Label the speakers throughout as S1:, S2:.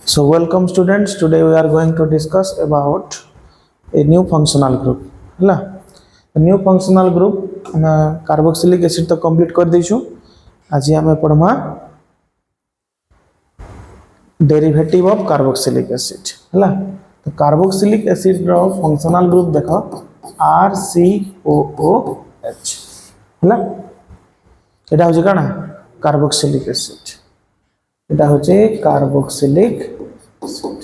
S1: So welcome students. Today we are going to discuss about a new functional group. ହେଲା a new functional group ଆମେ carboxylic acid तो complete कर देछु. आज हमें पढ़मा derivative of carboxylic acid. ହେଲା तो carboxylic acid रो functional group देखो RCOOH. ହେଲା एटा होजे काना कार्बोक्सिलिक एसिड. एटा होचे कार्बोक्सिलिक एसिड.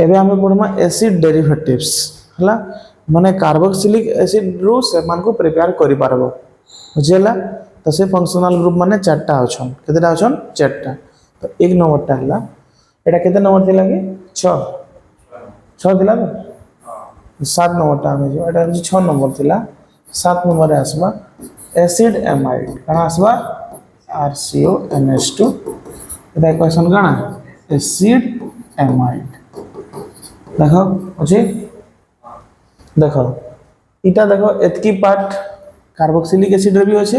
S1: एबे हमें पढ़मा एसिड डेरिवेटिव्स. हला माने कार्बोक्सिलिक एसिड रो से मान को प्रिपेयर करि पारबो. बुझेला तो से फंक्शनल ग्रुप माने चारटा अछन. केतेटा अछन? चारटा. तो एक नंबर टा हला एटा केते नंबर थिला कि 6 6 थिला तो 7 नंबर टा में जो एटा 6 नंबर थिला. 7 नंबर रे आसबा एसिड एमाइड कना आसबा RCONH2. एटा इक्वेशन कना एसिड एमाइड. देखो अछि देखो इटा देखो एतकी पार्ट कार्बोक्सिलिक एसिड रे भी अछि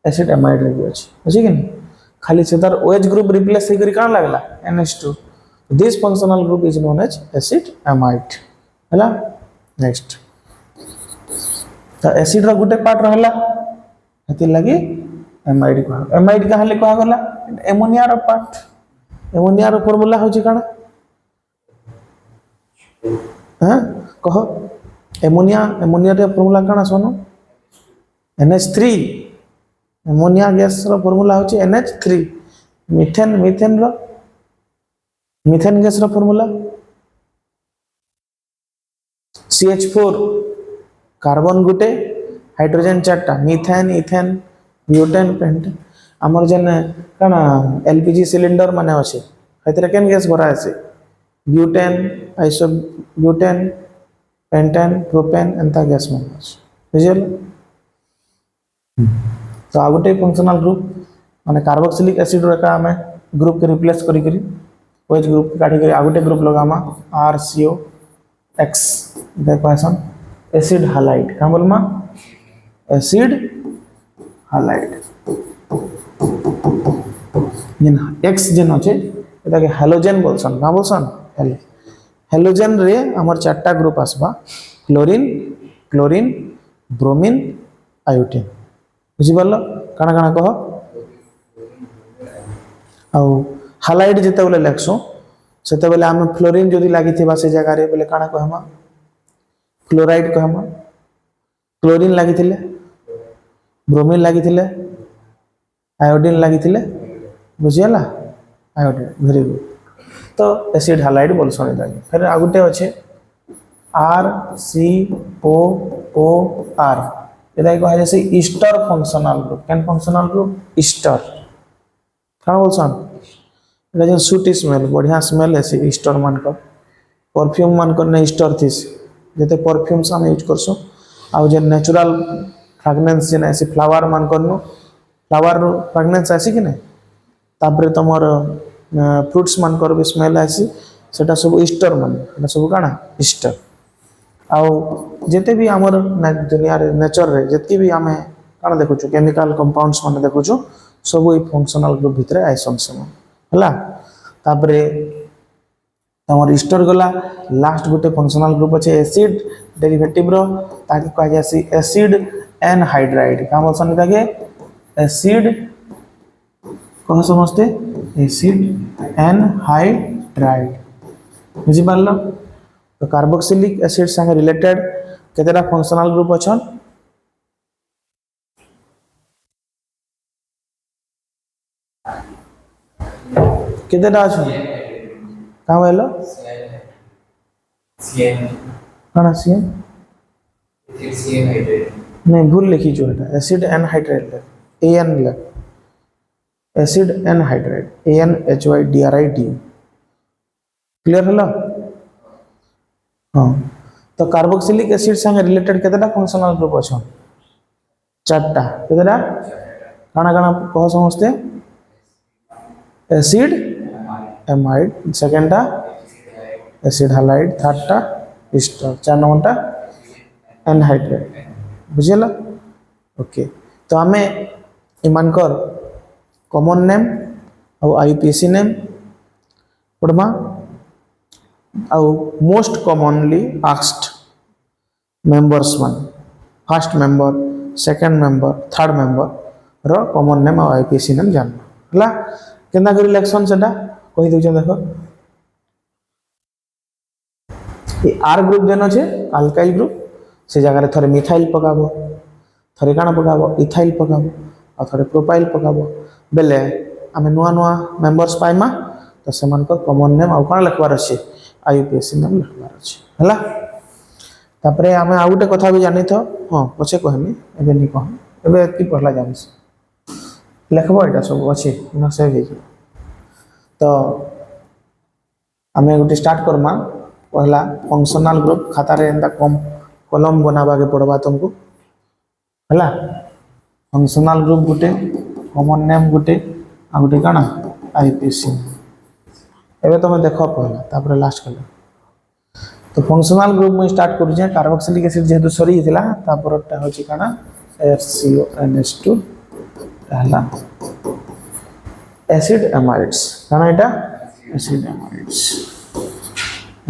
S1: एसिड एमाइड रे भी अछि. अछि कि खाली से तार OH ग्रुप रिप्लेस हे करी कान लागला NH2. This functional group is known as acid amide. हला नेक्स्ट तो एसिड रा गुटे पार्ट रहला हेति लागि एमाइड को. एमाइड का हले कहा गला एमोनिया रा पार्ट. एमोनिया रा फार्मूला होची काना हां कहो एमोनिया रा फार्मूला काना सोनो NH3. एमोनिया गैस रा फार्मूला होची NH3. मीथेन गैस रा फार्मूला CH4. कार्बन गुटे हाइड्रोजन चारटा मीथेन इथेन ब्यूटेन पेंटेन. हमर जन काना LPG सिलिंडर माने अछि हेतरे केन गैस भरा अछि butane iso butane pentane propane एंता गैस माने अछि. बुझल तो आ गुटे फंक्शनल ग्रुप माने कार्बोक्सिलिक एसिड रे का हमें ग्रुप के रिप्लेस करी करी OH ग्रुप काटी करी आ गुटे ग्रुप लगामा RCOX. देखो ऐसा एसिड हालाइड का बोलमा एसिड हालाइड. जिन X जिन अछि एटा के हैलोजन बोलसन. का बोलसन हैलोजन रे हमर चारटा ग्रुप आसबा क्लोरीन क्लोरीन ब्रोमीन आयोडीन. बुझि परलो काना काना कहो आ हालाइड जेते बोले लेखसो सेते बेले हम फ्लोरीन जदी लागि थिबा से जगह रे बोले काना कहमा क्लोराइड कहमा. क्लोरीन लागि थिले ब्रोमीन लागि थिले आयोडीन लागि थिले. बुझियला आयोडीन वेरी गुड. तो एसिड हालाइड बोलसन लागि. फिर आगुटे अछि RCOOR. एदा कहा जैसे Easter functional group. Can functional group Easter का बोलसन एदा जे सूट स्मेल बढ़िया स्मेल है से ईस्टर मान को परफ्यूम मान को ने ईस्टर थिस जते परफ्यूम्स हम यूज करसो आ जे नेचुरल फ्रेग्रेंस जे ऐसे फ्लावर मान करनो फ्लावर फ्रेग्रेंस आसी कि नहीं तापर तमर फ्रूट्स मान कर भी स्मेल आसी सेटा सब ईस्टर मान एटा सब काना ईस्टर. आ जेते भी हमर दुनिया रे नेचर रे जति भी हमें काना देखु छु केमिकल कंपाउंड्स मान देखु छु सब ई फंक्शनल ग्रुप भितरे आइसन सम हला. तापरे तमर ईस्टर गला लास्ट गोटे फंक्शनल ग्रुप अछि एसिड डेरिवेटिव रो ताकि कहा जासी एसिड एनहाइड्राइड. का बोलसन ताके एसिड कह समझते एसिड एनहाइड्राइड. बुझि पारलो तो कार्बोक्सिलिक एसिड संगे रिलेटेड केतेटा फंक्शनल ग्रुप अछन केतेटा अछन का बोलो कौन CN नहीं भूल लिखी जो है एसिड एनहाइड्राइड AN ले एसिड एनहाइड्राइड ANHYDRID. क्लियर हला हां. तो कार्बोक्सिलिक एसिड संगे रिलेटेड केतेटा फंक्शनल ग्रुप अछन चारटा. केतेटा काना काना कह समझते एसिड एमाइड सेकंडटा एसिड हालाइड थर्डटा ईस्टर 4 नंबरटा एनहाइड्राइड. बुझियला ओके. तो हमें इमानकर कॉमन नेम और आईपीसी नेम पढ़मा आउ most commonly asked members one first member second member third member रो कॉमन नेम और आईपीसी नेम जानना हला केना करी इलेक्शन सेटा कहि दउ देखो ये आर ग्रुप जेन अच्छे अल्काइल ग्रुप से जगह थोड़े मिथाइल पकाबो थोड़े काना पकाबो इथाइल पकाबो और थोड़े प्रोपाइल पकाबो बेले आमे नुआ नुआ मेंबर्स पाइमा तो सेमान को कॉमन नेम आउ काना लिखबार अछि आईपीसी नेम लिखबार अछि हला तापरे आमे आ गुटे कथा भी जानि थो हां पछे कहमी एबे नि कह एबे एति पहला जानिस लिखबो एटा सब अछि न सेव हे तो आमे गुटे स्टार्ट करमा पहला फंक्शनल ग्रुप खाता रे एंदा कम कॉलम बनाबा के पड़बा तुमको हला फंक्शनल ग्रुप गुटे कॉमन नेम गुटे आ गुटे काना आईपीसी एबे तुम देखो पहला तापर लास्ट कर तो फंक्शनल ग्रुप में स्टार्ट करू जे कार्बोक्सिलिक एसिड जेहेतु सरी हितला तापर टा होची काना FCONH2 हला एसिड एमाइड्स काना एटा एसिड एमाइड्स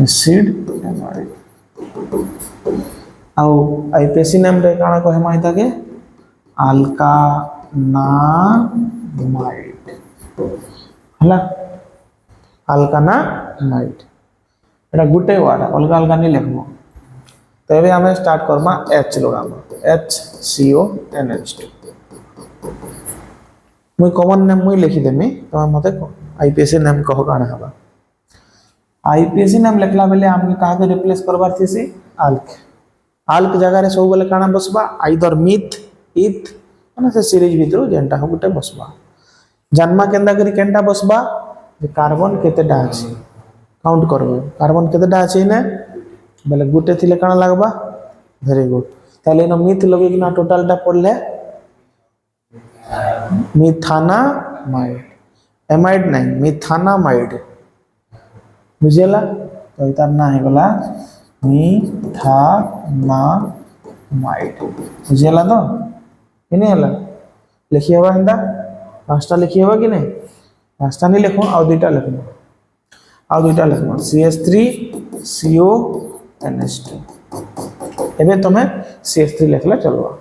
S1: एसिड एमाइड आउ आईपीसी नेम रे काना कहे माइता के अल्कानामाइड हला अल्कानामाइड एटा गुटे वर्ड अलगा अलगा नहीं लिखबो तो एबे हमें स्टार्ट करमा H लगामा HCONH2 मुई कॉमन नेम मुई लिखि देमी तो मते आईपीसी नेम कहो काना हबा आईपीसी नेम लिखला बेले हमके कहा के रिप्लेस करबार थीसी आल्क आल्क जगह रे सब बेले काना बसबा आइदर मिथ इथ माने से सीरीज भितरु जेंटा हो गुटे बसबा जन्मा केंदा करी केंटा बसबा जे कार्बन केतेटा अछि काउंट करबो कार्बन केतेटा अछि ने बेले गुटे थिले काना लागबा वेरी गुड ताले न मिथ लगे कि ना टोटल टा पड़ले मिथानामाइड एमाइड नहीं मिथानामाइड बुझेला तो इतार ना है गला मिथानामाइड बुझेला तो कि नहीं हला लिखिए हवा हिंदा पांचटा लिखिए हवा कि नहीं पांचटा नहीं लिखो और दुईटा लिखो और दुईटा लिखो CH3CONH2 एबे तमे CH3 लिखला चलवा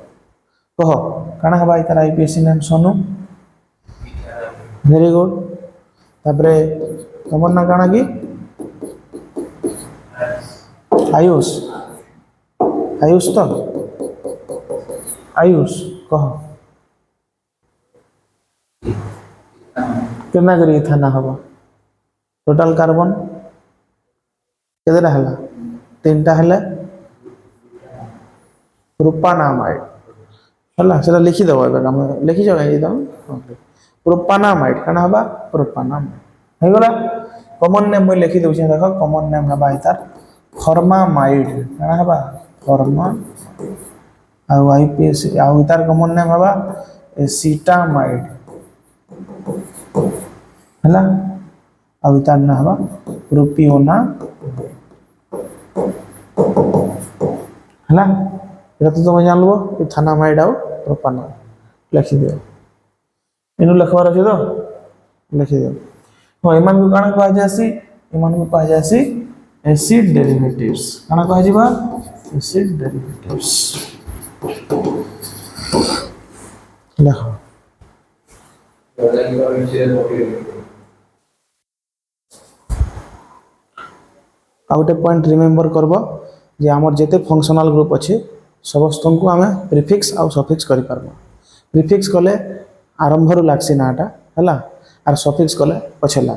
S1: कहो काना हवा इतार आईपीसी नेम सोनू वेरी गुड तापरे तमन ना काना की आयुष आयुष तो आयुष कह केना करी थाना हवा टोटल कार्बन केतेटा हला तीनटा हला प्रोपानामाइड हला सेटा लिखि देबो एबे हम लिखि जाओ एकदम प्रोपानामाइड काना हवा प्रोपानामाइड हे गला कॉमन नेम मैं लिखि दउ छै देखो कॉमन नेम हवा इतार फॉर्मामाइड काना हवा फॉर्मा आ आईपीसी आ इतार कॉमन नेम हवा एसिटामाइड हला आ इतार ना हवा प्रोपियोना हला एटा तो तुम जानलो इथानामाइड आ प्रोपाना लिखि दियो इनु लिखबार अछि तो लिखि दियो हो इमान को काना कहा जासी इमान को कहा जासी एसिड डेरिवेटिव्स काना कहा जिबा एसिड डेरिवेटिव्स लिखो आ गोटे पॉइंट रिमेंबर करबो जे हमर जेते फंक्शनल ग्रुप अछि समस्त को हमें प्रीफिक्स आ सफिक्स करि परबो प्रीफिक्स कले आरंभ रु लागसी नाटा हला आर सफिक्स कले पछला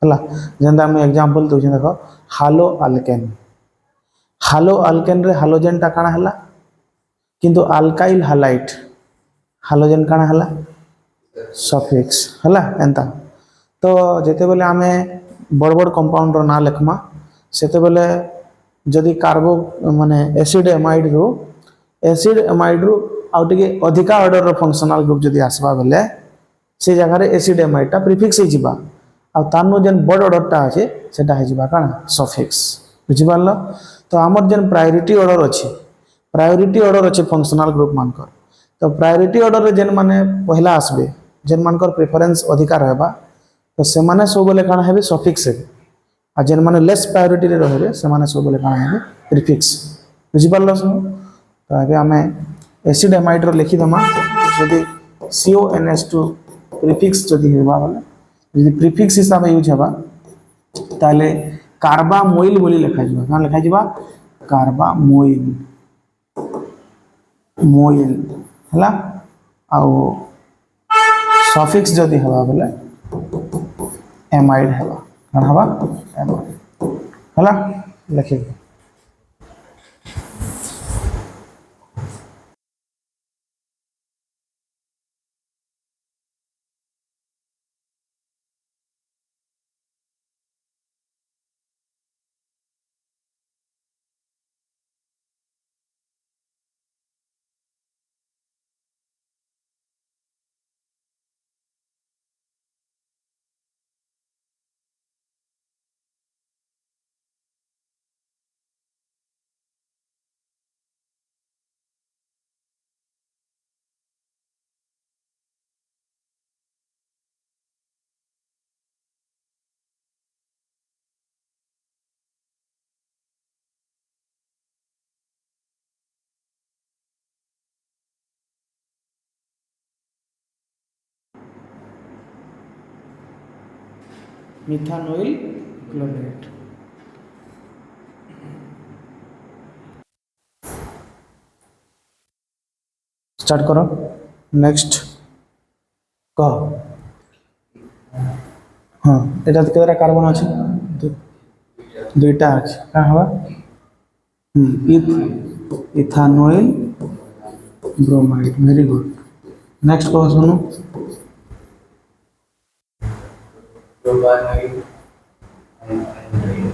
S1: हला जेंदा हम एग्जांपल दउ छै देखो हालो अल्केन रे हालोजन टा काना हला किंतु अल्काइल हालाइट हालोजन काना हला सफिक्स हला एंता तो जेते बेले हमें बड़ बड़ कंपाउंड रो ना लिखमा सेते बेले जदि कार्बो माने एसिड एमाइड रो आउटे अधिका ऑर्डर रो फंक्शनल ग्रुप जदि आसबा बेले से जगह रे एसिड एमाइड टा प्रीफिक्स हे जिबा आ तानो जेन बड़ ऑर्डर टा আছে सेटा हे जिबा काना सफिक्स बुझि पारलो तो हमर जेन प्रायोरिटी ऑर्डर अछि फंक्शनल ग्रुप मानकर तो प्रायोरिटी ऑर्डर रे जेन माने पहला आसबे जेन मानकर प्रेफरेंस अधिकार रहबा तो से माने सब बोले काना हेबे सफिक्स हेबे आ जेन माने लेस प्रायोरिटी रे रहबे से माने सब बोले काना हेबे प्रीफिक्स बुझि पारलो सब तो आगे हमें एसिड एमाइड रो लिखि दमा जदी CONS2 प्रीफिक्स जदी हेबा बोले जदी प्रीफिक्स हिसाब यूज हेबा ताले कार्बामोइल बोली लिखा जिबा कान लिखा जिबा कार्बामोइल मोइल हला आउ सफिक्स जदी हवा बोले एमाइड हवा कौन हवा एमाइड हला लिखि मिथानोइल क्लोराइड स्टार्ट करो नेक्स्ट कह हाँ एटा केतरा कार्बन अछि दुईटा अछि का हवा इथानोइल ब्रोमाइड वेरी गुड नेक्स्ट कह सुनो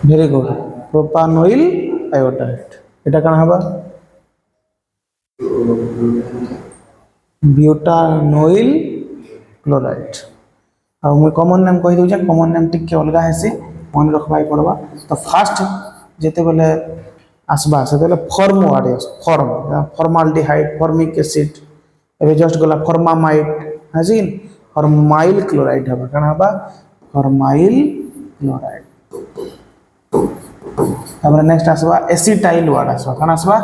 S1: वेरी गुड प्रोपानोइल आयोडाइड एटा काना हवा ब्यूटानोइल क्लोराइड आ मुझे कॉमन नेम कहि दउछे कॉमन नेम टिक के अलगा हेसी मन रखबाई पड़बा तो फास्ट जेते बेले आसबा से बेले फॉर्म वर्ड है फॉर्म फॉर्माल्डिहाइड फॉर्मिक एसिड एबे जस्ट गला फॉर्मामाइड हाजिन फॉर्माइल क्लोराइड हबा काना हबा फॉर्माइल क्लोराइड तापर नेक्स्ट आसबा एसिटाइल वर्ड आसबा काना आसबा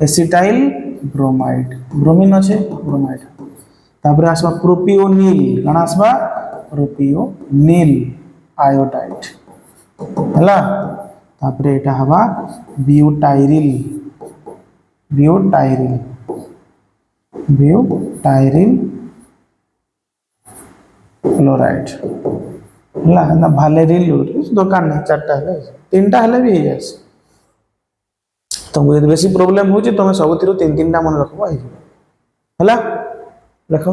S1: एसिटाइल ब्रोमाइड ब्रोमीन अच्छे ब्रोमाइड तापर आसबा प्रोपियोनिल काना आसबा प्रोपियोनिल आयोडाइड हला तापर एटा हवा ब्यूटाइरिल ब्यूटाइरिल ब्यूटाइरिल क्लोराइड हला ना भालेरिल दुकान नहीं चारटा है तीनटा हले भी है तुमको यदि बेसी प्रोब्लेम हो तुम सब तीन तीन टा मन रखबा है रखो